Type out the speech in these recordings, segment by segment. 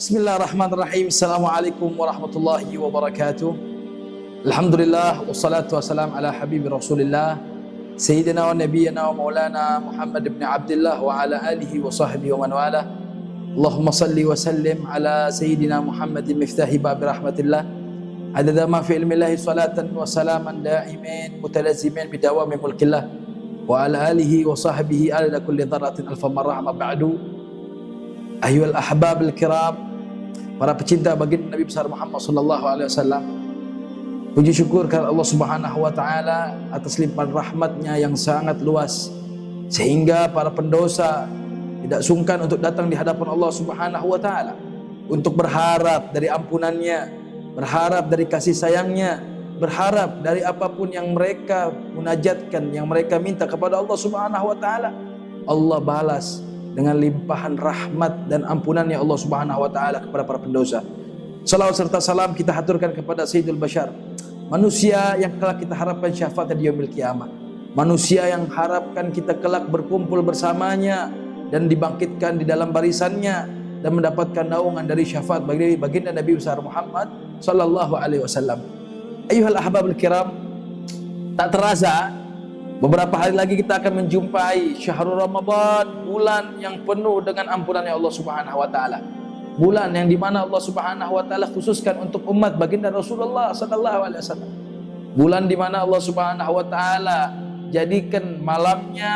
Bismillahirrahmanirrahim. Assalamualaikum warahmatullahi wabarakatuh. Alhamdulillah wassalatu wassalam ala habibi Rasulillah Sayyidina wa nabiyyina wa maulana Muhammad ibn Abdullah wa ala alihi wa sahbihi wa man wala. Allahumma salli wa sallim ala Sayyidina Muhammadin miftahi babi rahmatillah adada ma fi ilmillahi salatan wa salaman daimin mutalazimin bidawami mulkillah wa ala alihi wa sahbihi ala kulli dharratin alfa marrah ma ba'du. Ayyuhal ahbabul kiram, para pecinta baginda Nabi besar Muhammad sallallahu alaihi wasallam, puji syukur kepada Allah Subhanahu wa taala atas limpahan rahmatnya yang sangat luas sehingga para pendosa tidak sungkan untuk datang di hadapan Allah Subhanahu wa taala untuk berharap dari ampunannya, berharap dari kasih sayangnya, berharap dari apapun yang mereka munajatkan, yang mereka minta kepada Allah Subhanahu wa taala, Allah balas dengan limpahan rahmat dan ampunannya Allah Subhanahu wa taala kepada para pendosa. Salawat serta salam kita haturkan kepada Sayyidul Bashar, manusia yang kelak kita harapkan syafaat di yaumil qiyamah, manusia yang harapkan kita kelak berkumpul bersamanya dan dibangkitkan di dalam barisannya dan mendapatkan naungan dari syafaat bagi baginda Nabi besar Muhammad sallallahu alaihi wasallam. Ayyuhal ahbabul kiram, tak terasa beberapa hari lagi kita akan menjumpai syahrul Ramadan, bulan yang penuh dengan ampunannya Allah Subhanahu wa taala. Bulan yang dimana Allah Subhanahu wa taala khususkan untuk umat baginda Rasulullah sallallahu alaihi wasallam. Bulan dimana Allah Subhanahu wa taala jadikan malamnya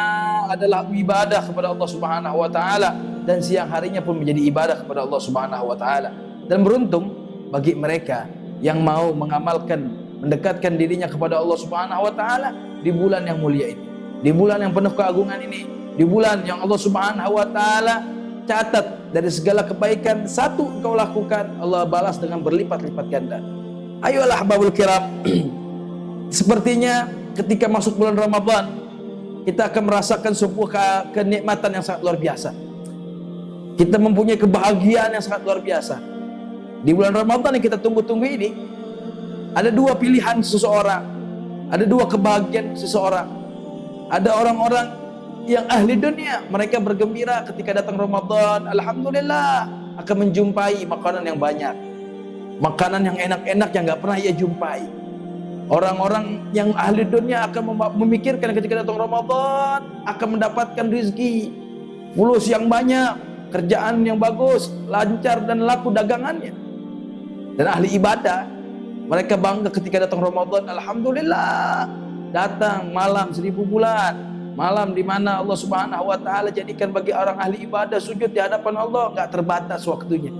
adalah ibadah kepada Allah Subhanahu wa taala dan siang harinya pun menjadi ibadah kepada Allah Subhanahu wa taala. Dan beruntung bagi mereka yang mau mengamalkan, mendekatkan dirinya kepada Allah Subhanahu wa taala di bulan yang mulia ini, di bulan yang penuh keagungan ini, di bulan yang Allah Subhanahu wa taala catat dari segala kebaikan satu engkau lakukan, Allah balas dengan berlipat-lipat ganda. Ayolah ahbabul kiram, sepertinya ketika masuk bulan Ramadan kita akan merasakan sebuah kenikmatan yang sangat luar biasa. Kita mempunyai kebahagiaan yang sangat luar biasa. Di bulan Ramadan yang kita tunggu-tunggu ini ada dua pilihan seseorang, ada dua kebahagiaan seseorang. Ada orang-orang yang ahli dunia, mereka bergembira ketika datang Ramadan, alhamdulillah akan menjumpai makanan yang banyak, makanan yang enak-enak yang gak pernah ia jumpai. Orang-orang yang ahli dunia akan memikirkan ketika datang Ramadan akan mendapatkan rezeki, fulus yang banyak, kerjaan yang bagus, lancar dan laku dagangannya. Dan ahli ibadah, mereka bangga ketika datang Ramadan, alhamdulillah datang malam 1000 bulan, malam di mana Allah Subhanahu wa taala jadikan bagi orang ahli ibadah sujud di hadapan Allah enggak terbatas waktunya.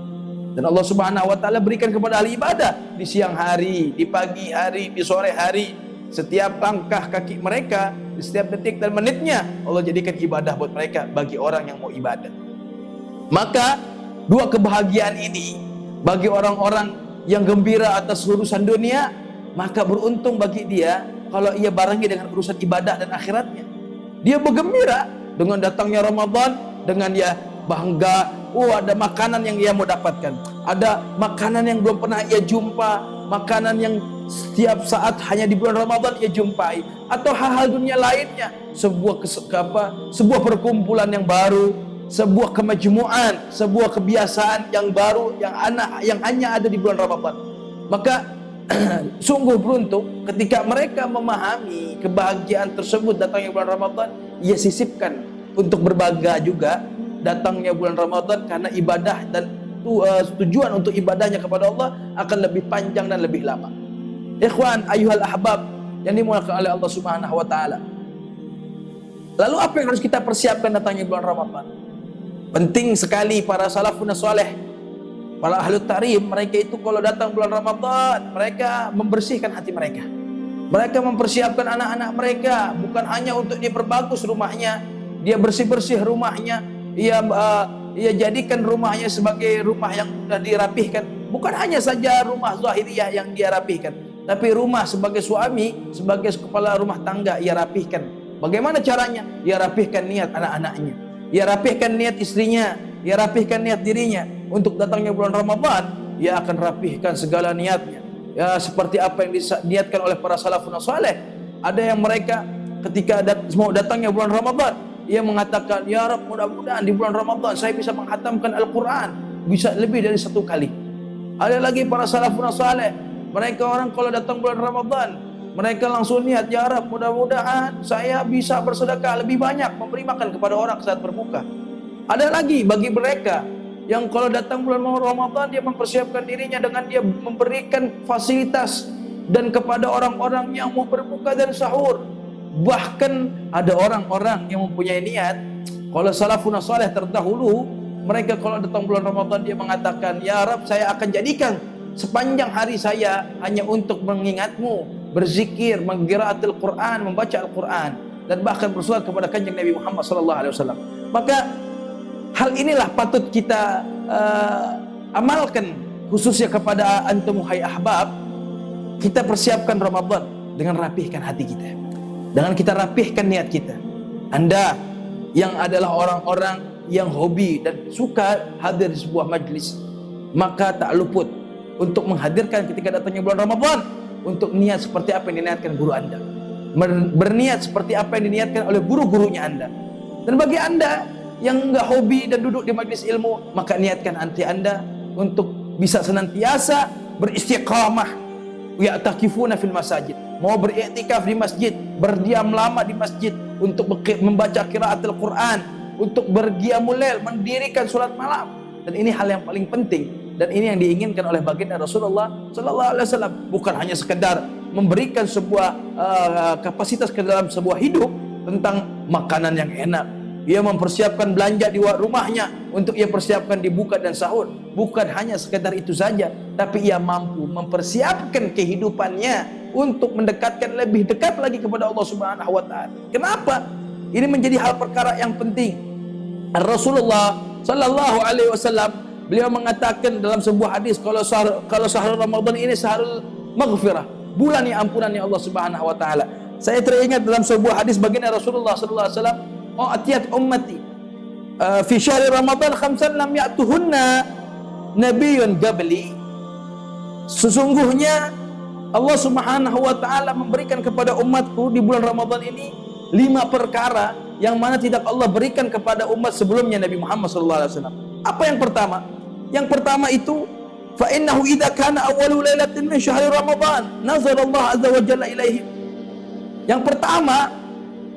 Dan Allah Subhanahu wa taala berikan kepada ahli ibadah di siang hari, di pagi hari, di sore hari, setiap langkah kaki mereka, di setiap detik dan menitnya Allah jadikan ibadah buat mereka bagi orang yang mau ibadah. Maka dua kebahagiaan ini bagi orang-orang yang gembira atas urusan dunia, maka beruntung bagi dia kalau ia barengi dengan urusan ibadah dan akhiratnya. Dia bergembira dengan datangnya Ramadan, dengan dia bangga, ada makanan yang ia mau dapatkan, ada makanan yang belum pernah ia jumpa, makanan yang setiap saat hanya di bulan Ramadan ia jumpai, atau hal-hal dunia lainnya, sebuah perkumpulan yang baru, sebuah kemajmuan, sebuah kebiasaan yang baru yang hanya ada di bulan Ramadan. Maka sungguh beruntung ketika mereka memahami kebahagiaan tersebut datangnya bulan Ramadan, ia sisipkan untuk berbangga juga datangnya bulan Ramadan karena ibadah dan tujuan untuk ibadahnya kepada Allah akan lebih panjang dan lebih lama. Ikhwan ayyuhal ahbab yang dimuliakan oleh Allah Subhanahu wa taala. Lalu apa yang harus kita persiapkan datangnya bulan Ramadan? Penting sekali para salafun saleh, para ahli tarim, mereka itu kalau datang bulan Ramadan, mereka membersihkan hati mereka. Mereka mempersiapkan anak-anak mereka, bukan hanya untuk diperbagus rumahnya, dia bersih-bersih rumahnya, ia jadikan rumahnya sebagai rumah yang sudah dirapihkan. Bukan hanya saja rumah zahiriyah yang dia rapihkan, tapi rumah sebagai suami, sebagai kepala rumah tangga ia rapihkan. Bagaimana caranya? Ia rapihkan niat anak-anaknya, ia rapihkan niat istrinya, ia rapihkan niat dirinya. Untuk datangnya bulan Ramadan, ia akan rapihkan segala niatnya. Ya, seperti apa yang diniatkan oleh para salafun saleh. Ada yang mereka ketika mau datangnya bulan Ramadan, ia mengatakan, ya Rabb, mudah-mudahan di bulan Ramadan saya bisa menghatamkan Al-Quran. bisa lebih dari 1 kali. Ada lagi para salafun saleh, mereka orang kalau datang bulan Ramadan, mereka langsung niat, ya Rab, mudah-mudahan saya bisa bersedekah lebih banyak, memberi makan kepada orang saat berbuka. Ada lagi bagi mereka yang kalau datang bulan Ramadan, dia mempersiapkan dirinya dengan dia memberikan fasilitas dan kepada orang-orang yang mau berbuka dan sahur. Bahkan ada orang-orang yang mempunyai niat, kalau salafun saleh terdahulu, mereka kalau datang bulan Ramadan dia mengatakan, ya Rab, saya akan jadikan sepanjang hari saya hanya untuk mengingatmu, berzikir, menggiraatil Quran, membaca Al-Quran, dan bahkan bersolat kepada kanjeng Nabi Muhammad SAW. Maka hal inilah patut kita amalkan, khususnya kepada antum hai ahbab. Kita persiapkan Ramadan dengan rapihkan hati kita, dengan kita rapihkan niat kita. Anda yang adalah orang-orang yang hobi dan suka hadir di sebuah majlis, maka tak luput untuk menghadirkan ketika datangnya bulan Ramadan, untuk niat seperti apa yang diniatkan guru Anda, berniat seperti apa yang diniatkan oleh guru-gurunya Anda. Dan bagi Anda yang enggak hobi dan duduk di majlis ilmu, maka niatkan hati Anda untuk bisa senantiasa beristiqamah, ya'takifuna fil masajid, mau beriktikaf di masjid, berdiam lama di masjid untuk membaca qiraatul Quran, untuk berqiyamul lail, mendirikan salat malam. Dan ini hal yang paling penting, dan ini yang diinginkan oleh baginda Rasulullah sallallahu alaihi wasallam. Bukan hanya sekedar memberikan sebuah kapasitas ke dalam sebuah hidup tentang makanan yang enak, ia mempersiapkan belanja di rumahnya untuk ia persiapkan di buka dan sahur. Bukan hanya sekedar itu saja, tapi ia mampu mempersiapkan kehidupannya untuk mendekatkan lebih dekat lagi kepada Allah Subhanahu wa taala. Kenapa? Ini menjadi hal perkara yang penting. Rasulullah sallallahu alaihi wasallam beliau mengatakan dalam sebuah hadis, kalau syahrul Ramadan ini syahrul maghfirah, bulan yang ampunannya Allah Subhanahu wa taala. Saya teringat dalam sebuah hadis baginda Rasulullah sallallahu alaihi wasallam, atiyat ummati fi syahri Ramadan khamsan lam ya'tuhunna nabiyyun qabli. Sesungguhnya Allah Subhanahu wa taala memberikan kepada umatku di bulan Ramadan ini 5 perkara yang mana tidak Allah berikan kepada umat sebelumnya Nabi Muhammad SAW. Apa yang pertama? Yang pertama itu, fa innahu idza kana awwalu lailatin min syahri Ramadan nazara Allah azza wa jalla ilaihim. Yang pertama,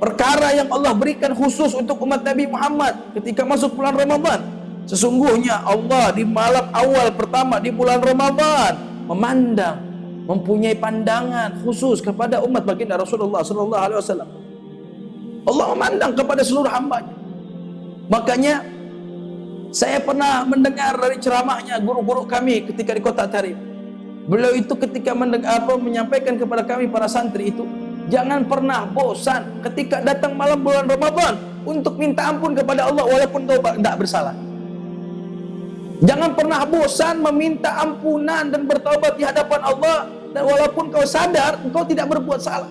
perkara yang Allah berikan khusus untuk umat Nabi Muhammad ketika masuk bulan Ramadan. Sesungguhnya Allah di malam awal pertama di bulan Ramadan memandang, mempunyai pandangan khusus kepada umat baginda Rasulullah sallallahu alaihi wasallam. Allah memandang kepada seluruh hambanya. Makanya saya pernah mendengar dari ceramahnya guru-guru kami ketika di kota Tarim. Beliau itu ketika menyampaikan kepada kami para santri itu, jangan pernah bosan ketika datang malam bulan Ramadan untuk minta ampun kepada Allah walaupun kau tidak bersalah. Jangan pernah bosan meminta ampunan dan bertaubat di hadapan Allah, dan walaupun kau sadar engkau tidak berbuat salah.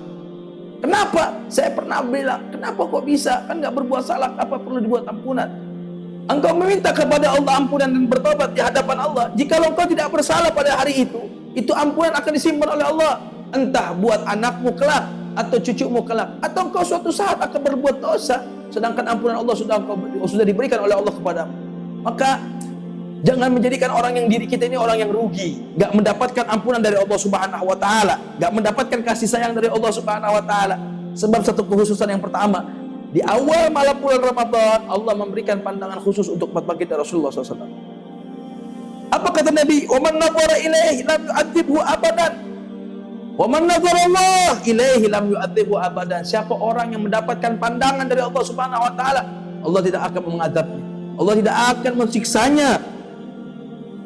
Kenapa? Saya pernah bilang, kenapa kok bisa? Kan nggak berbuat salah, apa perlu dibuat ampunan? Engkau meminta kepada Allah ampunan dan bertobat di hadapan Allah. Jikalau engkau tidak bersalah pada hari itu ampunan akan disimpan oleh Allah. Entah buat anakmu kelak atau cucumu kelak, atau engkau suatu saat akan berbuat dosa, sedangkan ampunan Allah sudah diberikan oleh Allah kepadamu. Maka jangan menjadikan orang yang diri kita ini orang yang rugi, gak mendapatkan ampunan dari Allah Subhanahu wa taala, gak mendapatkan kasih sayang dari Allah Subhanahu wa taala. Sebab satu kekhususan yang pertama, di awal malam bulan Ramadan Allah memberikan pandangan khusus untuk umat baginda Rasulullah SAW. Apa kata Nabi? "Wa man nadhara ilaihi lam yu'adzibhu abadan. Wa man nadhara Allah ilaihi lam yu'adzibhu abadan." Siapa orang yang mendapatkan pandangan dari Allah Subhanahu wa taala, Allah tidak akan mengadabnya, Allah tidak akan mensiksanya.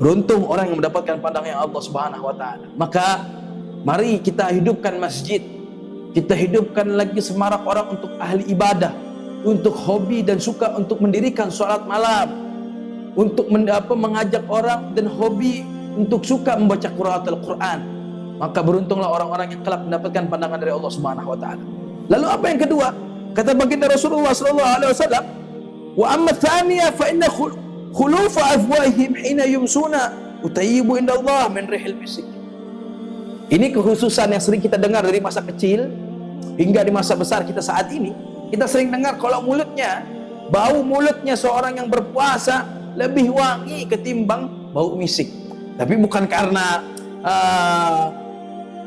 Beruntung orang yang mendapatkan pandangan Allah Subhanahu wa taala. Maka mari kita hidupkan masjid. Kita hidupkan lagi semarak orang untuk ahli ibadah, untuk hobi dan suka untuk mendirikan sholat malam, untuk mengajak orang dan hobi untuk suka membaca qiraatul Quran. Maka beruntunglah orang-orang yang kelak mendapatkan pandangan dari Allah Subhanahu wa taala. Lalu apa yang kedua? Kata baginda Rasulullah sallallahu alaihi wasallam, "Wa amma tsaniya fa inna khulufa afwahihim hina yumsuna utayyibu indallah min rihil misik." Ini kekhususan yang sering kita dengar dari masa kecil hingga di masa besar kita saat ini. Kita sering dengar kalau mulutnya, bau mulutnya seorang yang berpuasa lebih wangi ketimbang bau misik. Tapi bukan karena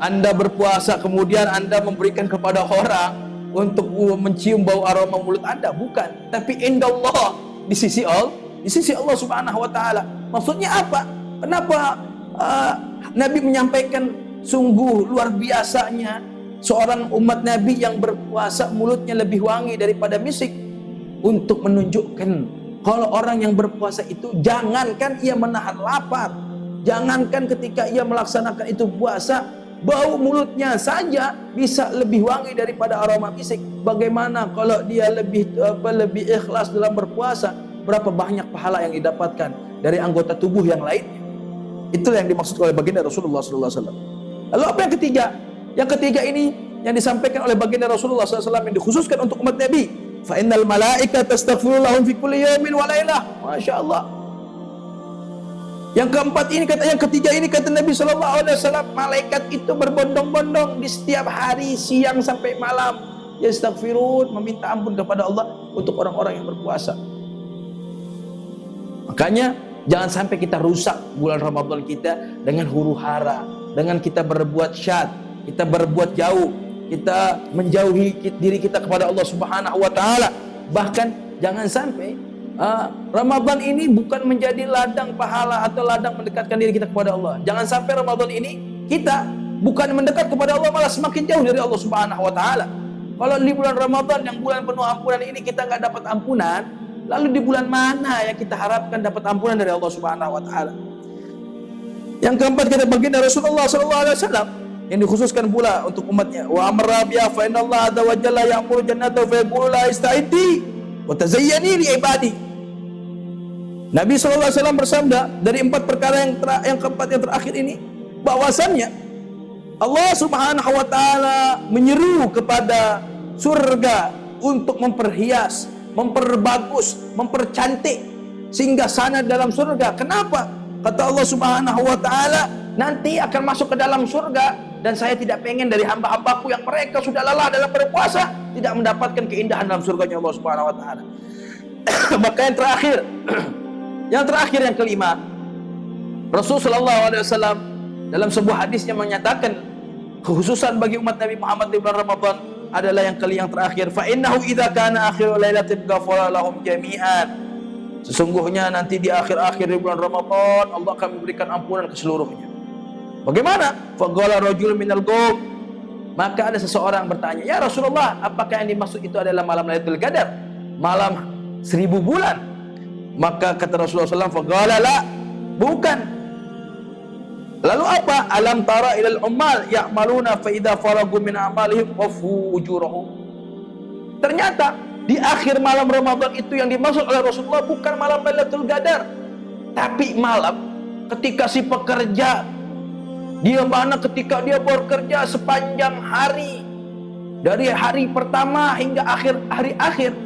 Anda berpuasa kemudian Anda memberikan kepada orang untuk mencium bau aroma mulut Anda, bukan. Tapi indallah, di sisi Allah Subhanahu wa taala. Maksudnya apa? Kenapa Nabi menyampaikan sungguh luar biasanya seorang umat Nabi yang berpuasa mulutnya lebih wangi daripada misik, untuk menunjukkan kalau orang yang berpuasa itu jangankan ia menahan lapar, jangankan ketika ia melaksanakan itu puasa, bau mulutnya saja bisa lebih wangi daripada aroma misik. Bagaimana kalau dia lebih ikhlas dalam berpuasa? Berapa banyak pahala yang didapatkan dari anggota tubuh yang lainnya. Itulah yang dimaksud oleh baginda Rasulullah SAW. Lalu apa yang ketiga? Yang ketiga ini yang disampaikan oleh baginda Rasulullah SAW yang dikhususkan untuk umat Nabi. Fa innal malaikata tastaghfiru lahum fi kulli yawmin wa lailah. Masya Allah. Yang keempat ini yang ketiga ini kata Nabi SAW, malaikat itu berbondong-bondong di setiap hari siang sampai malam, yastaghfirun, meminta ampun kepada Allah untuk orang-orang yang berpuasa. Makanya jangan sampai kita rusak bulan Ramadan kita dengan huru-hara, dengan kita berbuat syad, kita berbuat jauh, kita menjauhi diri kita kepada Allah Subhanahu wa taala. Bahkan jangan sampai Ramadan ini bukan menjadi ladang pahala atau ladang mendekatkan diri kita kepada Allah. Jangan sampai Ramadan ini kita bukan mendekat kepada Allah, malah semakin jauh dari Allah Subhanahu wa taala. Kalau di bulan Ramadan yang bulan penuh ampunan ini kita nggak dapat ampunan, lalu di bulan mana yang kita harapkan dapat ampunan dari Allah Subhanahu wa taala? Yang keempat kata baginda Rasulullah SAW yang dikhususkan pula untuk umatnya, wa amra biya fa inna Allah azza wa jalla ya'muru jannata fa yaqulu la ista'iddi wa tazayyani li ibadi. Nabi SAW bersabda dari empat perkara yang keempat yang terakhir ini, bahwasannya Allah Subhanahu wa taala menyeru kepada surga untuk memperhias, memperbagus, mempercantik sehingga sana dalam surga. Kenapa? Kata Allah Subhanahu wa taala, nanti akan masuk ke dalam surga dan saya tidak pengen dari hamba-hambaku yang mereka sudah lelah dalam berpuasa tidak mendapatkan keindahan dalam surganya Allah Subhanahu wa taala. Maka yang terakhir yang kelima, Rasulullah SAW dalam sebuah hadisnya menyatakan kekhususan bagi umat Nabi Muhammad di bulan Ramadan adalah yang terakhir, fa innahu idza kana akhiru lailatin ghafara lahum jami'an. Sesungguhnya nanti di akhir-akhir di bulan Ramadan Allah akan memberikan ampunan ke seluruhnya. Bagaimana? Faqala rajul minal qaum, maka ada seseorang bertanya, ya Rasulullah, apakah yang dimaksud itu adalah malam Lailatul Qadar, malam 1000 bulan? Maka kata Rasulullah SAW, faqala la, bukan. Lalu apa? Alam tara ilal ummal ya'maluna fa idza faragu min a'malihim wafu ujurahum. Ternyata di akhir malam Ramadan itu yang dimaksud oleh Rasulullah bukan malam Lailatul Qadar, tapi malam ketika si pekerja ketika dia bekerja sepanjang hari, dari hari pertama hingga hari akhir,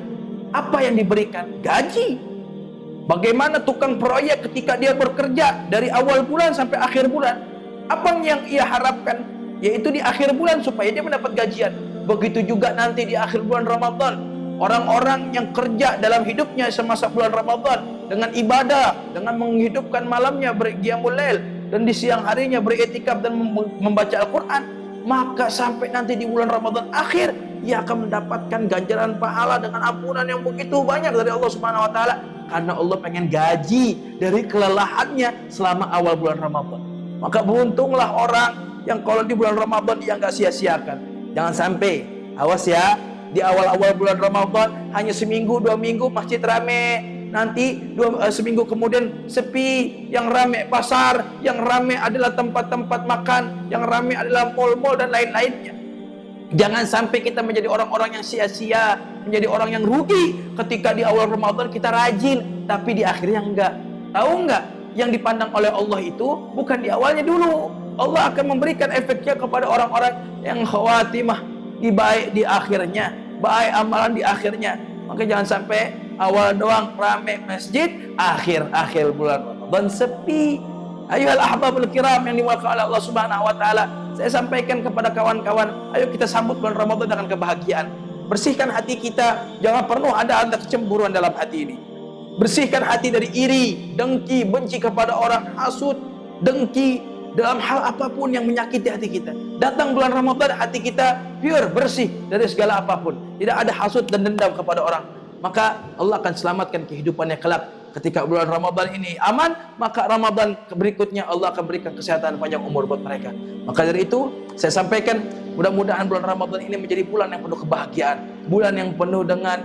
apa yang diberikan? Gaji. Bagaimana tukang proyek ketika dia bekerja dari awal bulan sampai akhir bulan, apa yang ia harapkan? Yaitu di akhir bulan supaya dia mendapat gajian. Begitu juga nanti di akhir bulan Ramadan, orang-orang yang kerja dalam hidupnya semasa bulan Ramadan dengan ibadah, dengan menghidupkan malamnya berqiyamul lail dan di siang harinya beriktikaf dan membaca Al-Quran, maka sampai nanti di bulan Ramadan akhir ia akan mendapatkan ganjaran pahala dengan ampunan yang begitu banyak dari Allah Subhanahu wa taala, karena Allah pengen gaji dari kelelahannya selama awal bulan Ramadan. Maka beruntunglah orang yang kalau di bulan Ramadan dia nggak sia-siakan. Jangan sampai, awas ya, di awal-awal bulan Ramadan hanya seminggu 2 minggu masjid rame, nanti seminggu kemudian sepi, yang rame pasar, yang rame adalah tempat-tempat makan, yang rame adalah mal-mal dan lain-lainnya. Jangan sampai kita menjadi orang-orang yang sia-sia, menjadi orang yang rugi ketika di awal Ramadan kita rajin tapi di akhirnya enggak. Tahu enggak, yang dipandang oleh Allah itu bukan di awalnya dulu. Allah akan memberikan efeknya kepada orang-orang yang khawatimah baik di akhirnya, baik amalan di akhirnya. Maka jangan sampai awal doang rame masjid, akhir bulan Ramadan sepi. Ayohal ahbabul kiram yang dimuliakan oleh Allah Subhanahu wa taala, saya sampaikan kepada kawan-kawan, ayo kita sambut bulan Ramadan dengan kebahagiaan. Bersihkan hati kita, jangan pernah ada kecemburuan dalam hati ini. Bersihkan hati dari iri, dengki, benci kepada orang, hasud, dengki dalam hal apapun yang menyakiti hati kita. Datang bulan Ramadan, hati kita pure, bersih dari segala apapun. Tidak ada hasud dan dendam kepada orang. Maka Allah akan selamatkan kehidupannya kelak. Ketika bulan Ramadan ini aman, maka Ramadan berikutnya Allah akan berikan kesehatan panjang umur buat mereka. Maka dari itu, saya sampaikan, mudah-mudahan bulan Ramadan ini menjadi bulan yang penuh kebahagiaan, bulan yang penuh dengan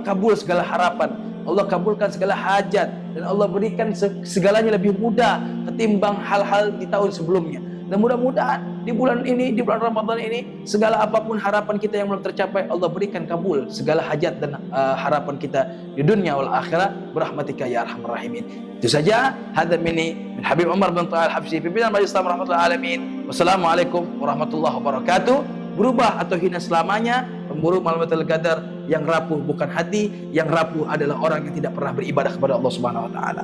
kabul segala harapan. Allah kabulkan segala hajat, dan Allah berikan segalanya lebih mudah ketimbang hal-hal di tahun sebelumnya. Dan mudah-mudahan di bulan ini, di bulan Ramadan ini, segala apapun harapan kita yang belum tercapai, Allah berikan kabul segala hajat dan harapan kita di dunia wal akhirah berahmatika ya arhamar rahimin. Itu saja. Hadza minni min Habib Umar bin Thaal Habsyi pimpinan Majelis Islam rahmatullahi alamin. Wassalamualaikum warahmatullahi wabarakatuh. Berubah atau hina selamanya, pemburu malam Lailatul Qadar. Yang rapuh bukan hati, yang rapuh adalah orang yang tidak pernah beribadah kepada Allah Subhanahu wa taala.